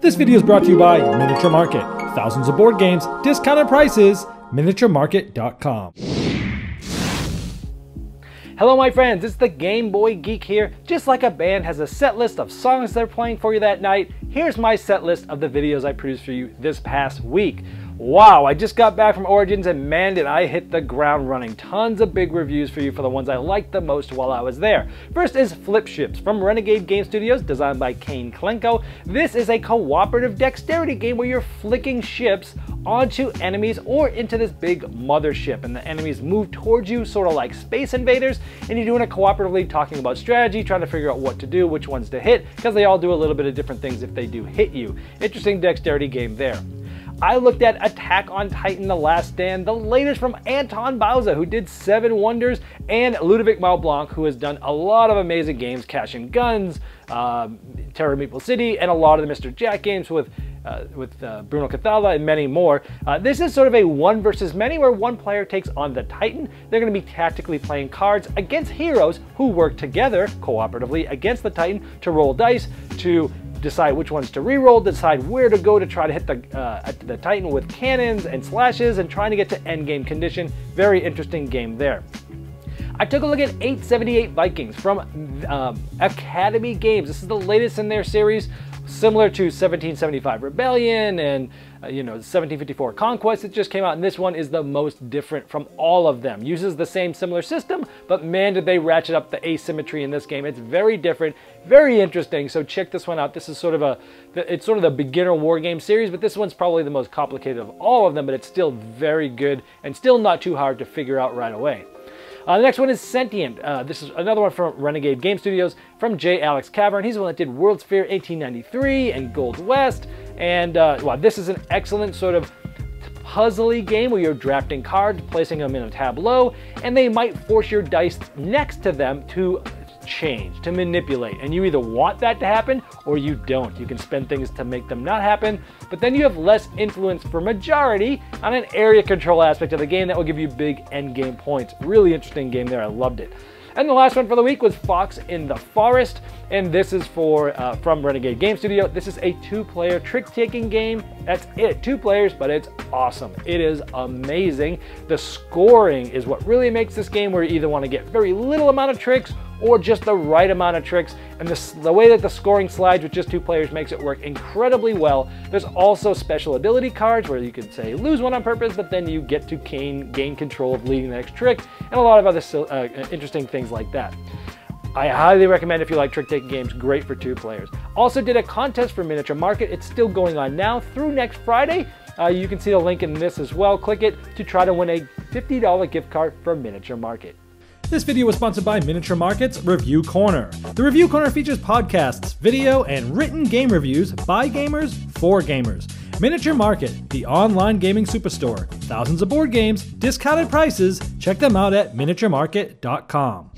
This video is brought to you by Miniature Market. Thousands of board games, discounted prices, miniaturemarket.com. Hello my friends, it's the Game Boy Geek here. Just like a band has a set list of songs they're playing for you that night, here's my set list of the videos I produced for you this past week. Wow, I just got back from Origins and man did I hit the ground running. Tons of big reviews for you for the ones I liked the most while I was there. First is Flip Ships from Renegade Game Studios, designed by Kane Klenko. This is a cooperative dexterity game where you're flicking ships onto enemies or into this big mothership, and the enemies move towards you sort of like Space Invaders, and you're doing it cooperatively, talking about strategy, trying to figure out what to do, which ones to hit, because they all do a little bit of different things if they do hit you. Interesting dexterity game there. I looked at Attack on Titan: The Last Stand, the latest from Anton Bauza, who did 7 Wonders, and Ludovic Maublanc, who has done a lot of amazing games, Cash and Guns, Terror Maple City, and a lot of the Mr. Jack games with Bruno Cathala and many more. This is sort of a one versus many where one player takes on the Titan. They're going to be tactically playing cards against heroes who work together cooperatively against the Titan to roll dice, to decide which ones to re-roll, decide where to go to try to hit the Titan with cannons and slashes, and trying to get to endgame condition. Very interesting game there. I took a look at 878 Vikings from Academy Games. This is the latest in their series, similar to 1775 Rebellion and 1754 Conquest that just came out, and this one is the most different from all of them. Uses the same similar system, but man did they ratchet up the asymmetry in this game. It's very different, very interesting, so check this one out. This is sort of the beginner war game series, but this one's probably the most complicated of all of them, but it's still very good and still not too hard to figure out right away. The next one is Sentient. This is another one from Renegade Game Studios from J. Alex Cavern. He's the one that did World Sphere 1893 and Gold West. And wow, this is an excellent sort of puzzly game where you're drafting cards, placing them in a tableau, and they might force your dice next to them to change, to manipulate, and you either want that to happen or you don't. You can spend things to make them not happen, but then you have less influence for majority on an area control aspect of the game that will give you big end game points. Really interesting game there. I loved it. And the last one for the week was Fox in the Forest, and this is from Renegade Game Studio. This is a 2-player trick-taking game. That's it, 2 players, but it's awesome. It is amazing. The scoring is what really makes this game, where you either want to get very little amount of tricks or just the right amount of tricks, and the way that the scoring slides with just 2 players makes it work incredibly well. There's also special ability cards where you could say lose one on purpose, but then you get to gain control of leading the next trick, and a lot of other interesting things like that. I highly recommend if you like trick-taking games. Great for 2 players. Also did a contest for Miniature Market. It's still going on now through next Friday. You can see the link in this as well. Click it to try to win a $50 gift card from Miniature Market. This video was sponsored by Miniature Market's Review Corner. The Review Corner features podcasts, video, and written game reviews by gamers for gamers. Miniature Market, the online gaming superstore. Thousands of board games, discounted prices. Check them out at miniaturemarket.com.